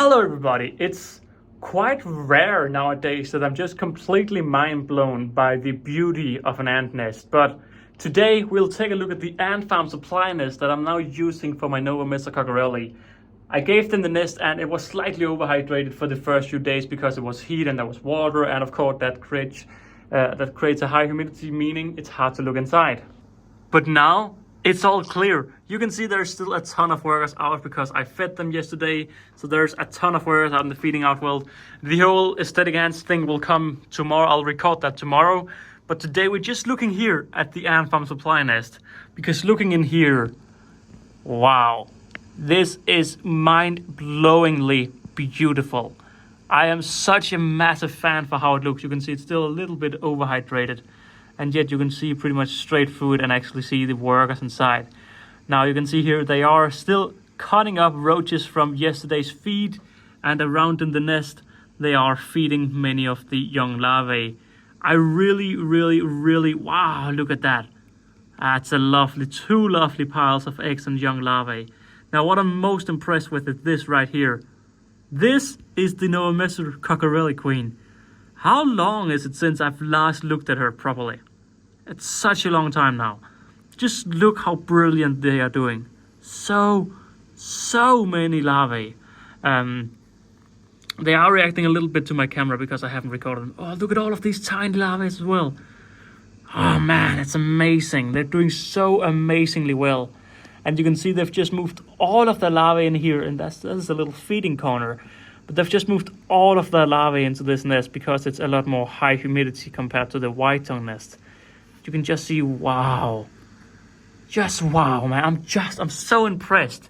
Hello everybody, it's quite rare nowadays that I'm just completely mind blown by the beauty of an ant nest, but today we'll take a look at the ant farm supply nest that I'm now using for my Novomessor cockerelli. I gave them the nest and it was slightly overhydrated for the first few days because it was heat and there was water, and of course that creates a high humidity, meaning it's hard to look inside. But now it's all clear. You can see there's still a ton of workers out because I fed them yesterday. So there's a ton of workers out in the feeding outworld. The whole aesthetic ants thing will come tomorrow. I'll record that tomorrow. But today we're just looking here at the ant farm supply nest. Because looking in here, wow, this is mind-blowingly beautiful. I am such a massive fan for how it looks. You can see it's still a little bit overhydrated. And yet you can see pretty much straight through it and actually see the workers inside. Now you can see here they are still cutting up roaches from yesterday's feed, and around in the nest they are feeding many of the young larvae. I really, wow, look at that. That's a lovely, two lovely piles of eggs and young larvae. Now what I'm most impressed with is this right here. This is the Novomessor cockerelli queen. How long is it since I've last looked at her properly? It's such a long time now. Just look how brilliant they are doing. So many larvae. They are reacting a little bit to my camera because I haven't recorded them. Oh, look at all of these tiny larvae as well. Oh man, it's amazing. They're doing so amazingly well. And you can see they've just moved all of the larvae in here, and that's a little feeding corner. But they've just moved all of the larvae into this nest because it's a lot more high humidity compared to the white-tongue nest. You can just see, wow. Just wow, man. I'm so impressed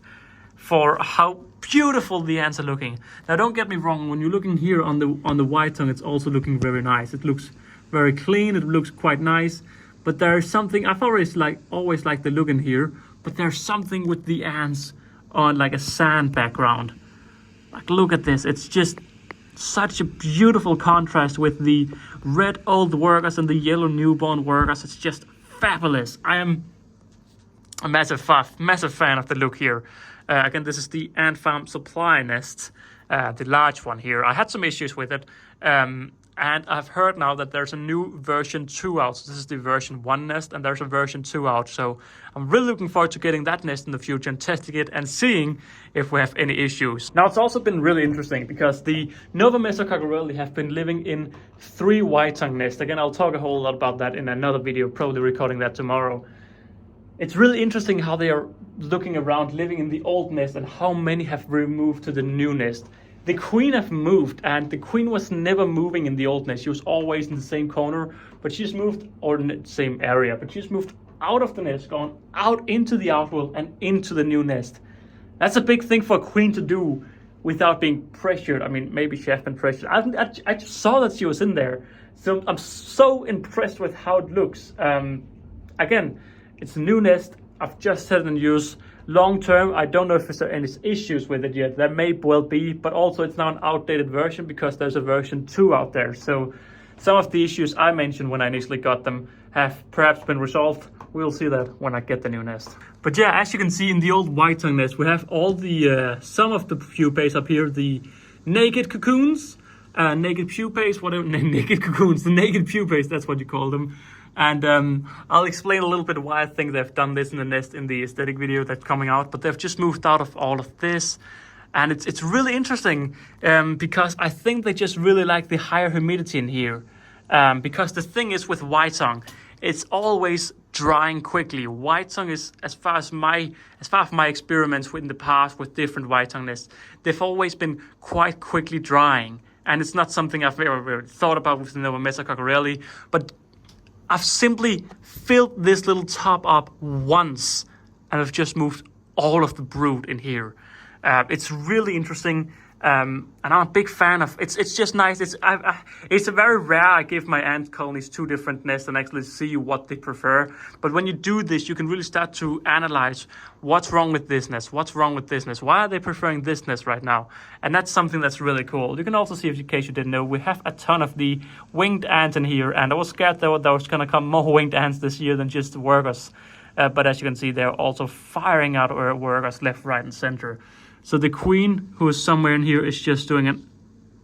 for how beautiful the ants are looking. Now don't get me wrong, when you're looking here on the white-tongue, it's also looking very nice. It looks very clean, it looks quite nice. But there's something, I've always liked the look in here, but there's something with the ants on like a sand background. Like, look at this. It's just such a beautiful contrast with the red old workers and the yellow newborn workers. It's just fabulous. I am a massive fan of the look here. Again, this is the ant farm supply nest, the large one here. I had some issues with it, and I've heard now that there's a new version 2 out. So this is the version 1 nest, and there's a version 2 out. So I'm really looking forward to getting that nest in the future and testing it and seeing if we have any issues. Now, it's also been really interesting because the Novomessor cockerelli have been living in 3 white-tongue nests. Again, I'll talk a whole lot about that in another video, probably recording that tomorrow. It's really interesting how they are looking around, living in the old nest, and how many have removed to the new nest. The queen have moved, and the queen was never moving in the old nest. She was always in the same corner, but she's moved, or in the same area, but she's moved out of the nest, gone out into the outworld and into the new nest. That's a big thing for a queen to do without being pressured. I mean, maybe she has been pressured. I just saw that she was in there. So I'm so impressed with how it looks. Again, it's a new nest. I've just set it in use. Long term, I don't know if there's any issues with it yet. There may well be, but also it's now an outdated version because there's a version 2 out there. So some of the issues I mentioned when I initially got them have perhaps been resolved. We'll see that when I get the new nest. But yeah, as you can see in the old white-tongue nest, we have all the, some of the pupae up here, the naked cocoons, naked pupae, whatever, naked cocoons, the naked pupae, that's what you call them. And I'll explain a little bit why I think they've done this in the nest in the aesthetic video that's coming out. But they've just moved out of all of this. And it's really interesting because I think they just really like the higher humidity in here. Because the thing is with white-tongue, it's always drying quickly. White-tongue is, as far as my experiments in the past with different white-tongue nests, they've always been quite quickly drying. And it's not something I've ever thought about with the Novomessor cockerelli. But I've simply filled this little top up once, and I've just moved all of the brood in here. It's really interesting, and I'm a big fan of. It's just nice. It's a very rare. I give my ant colonies 2 different nests and actually see what they prefer. But when you do this, you can really start to analyze what's wrong with this nest, what's wrong with this nest, why are they preferring this nest right now, and that's something that's really cool. You can also see, in case you didn't know, we have a ton of the winged ants in here, and I was scared that there was gonna come more winged ants this year than just the workers. But as you can see, they're also firing out workers left, right, and center. So the queen, who is somewhere in here, is just doing an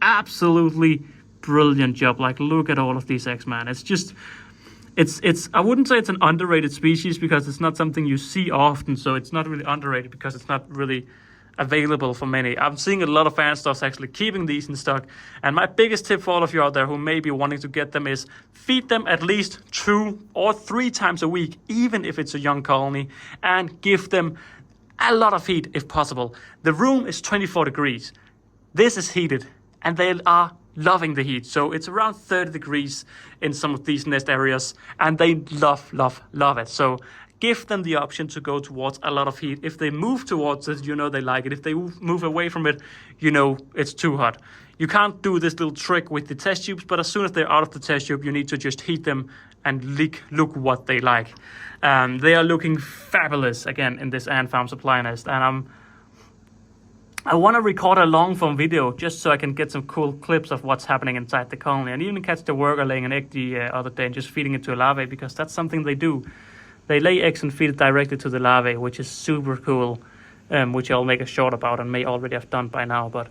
absolutely brilliant job. Like, look at all of these eggs, man. It's just, it's I wouldn't say it's an underrated species because it's not something you see often. So it's not really underrated because it's not really available for many. I'm seeing a lot of fan stores actually keeping these in stock. And my biggest tip for all of you out there who may be wanting to get them is feed them at least 2 or 3 times a week, even if it's a young colony, and give them a lot of heat if possible. The room is 24 degrees. This is heated and they are loving the heat. So it's around 30 degrees in some of these nest areas and they love it. So give them the option to go towards a lot of heat. If they move towards it, you know they like it. If they move away from it, you know it's too hot. You can't do this little trick with the test tubes, but as soon as they're out of the test tube, you need to just heat them and look what they like. They are looking fabulous again in this Ant Farm supply nest, and I want to record a long form video just so I can get some cool clips of what's happening inside the colony, and even catch the worker laying an egg the other day and just feeding it to a larvae, because that's something they do. They lay eggs and feed it directly to the larvae, which is super cool, which I'll make a short about and may already have done by now. But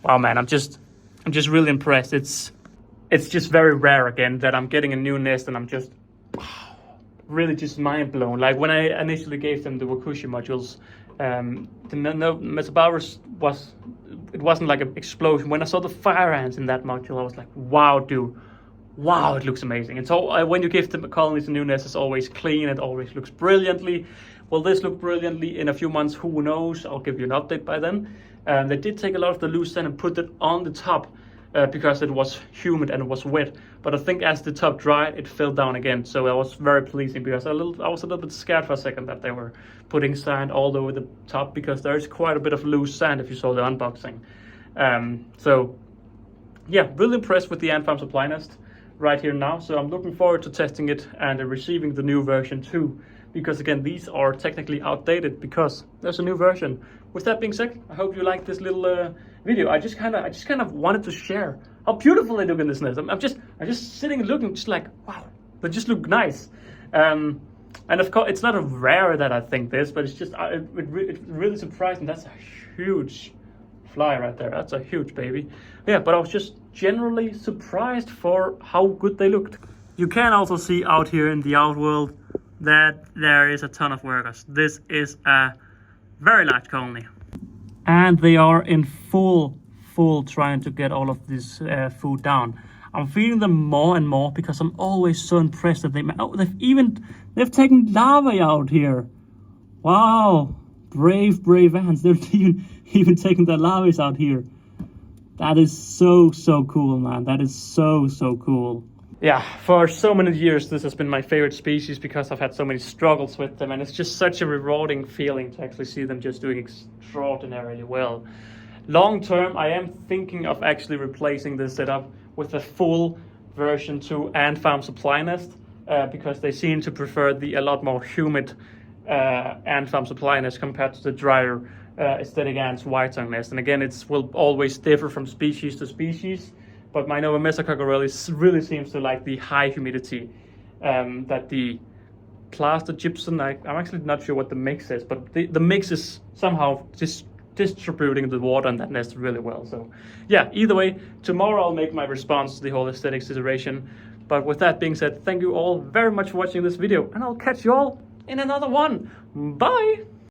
wow, man, I'm just really impressed. It's just very rare again that I'm getting a new nest and I'm just really just mind blown. Like when I initially gave them the Wakushi modules, the Metabaurus wasn't like an explosion. When I saw the fire ants in that module, I was like, wow, dude. Wow, it looks amazing. And so when you give the colonies a new nest, it's always clean. It always looks brilliantly. Will this look brilliantly in a few months? Who knows? I'll give you an update by then. They did take a lot of the loose sand and put it on the top because it was humid and it was wet. But I think as the top dried, it fell down again. So that was very pleasing because I was a little bit scared for a second that they were putting sand all over the top, because there is quite a bit of loose sand if you saw the unboxing. So yeah, really impressed with the Ant Farm supply nest right here now. So I'm looking forward to testing it and receiving the new version too, because again, these are technically outdated because there's a new version. With that being said, I hope you liked this little video. I just kind of wanted to share how beautiful they look in this nest. I'm just sitting and looking, just like, wow, they just look nice. And of course, it's not a rare that I think this, but it's just it really surprising. That's a huge fly right there. That's a huge baby. Yeah, but I was just generally surprised for how good they looked. You can also see out here in the outworld that there is a ton of workers. This is a very large colony, and they are in full trying to get all of this food down. I'm feeding them more and more because I'm always so impressed that they've taken larvae out here. Wow, brave ants. They're even taking their larvae out here. That is so cool, man. That is so cool. Yeah, for so many years, this has been my favorite species because I've had so many struggles with them, and it's just such a rewarding feeling to actually see them just doing extraordinarily well. Long term, I am thinking of actually replacing this setup with a full version 2 Ant Farm supply nest, because they seem to prefer a lot more humid Ant Farm supply nest compared to the drier Aesthetic Ants white tongue nest. And again, it will always differ from species to species, but my Nova Mesa really seems to like the high humidity that the plaster gypsum, I'm actually not sure what the mix is, but the mix is somehow just distributing the water in that nest really well. So yeah, either way, tomorrow I'll make my response to the whole aesthetic situation. But with that being said, thank you all very much for watching this video, and I'll catch you all in another one. Bye!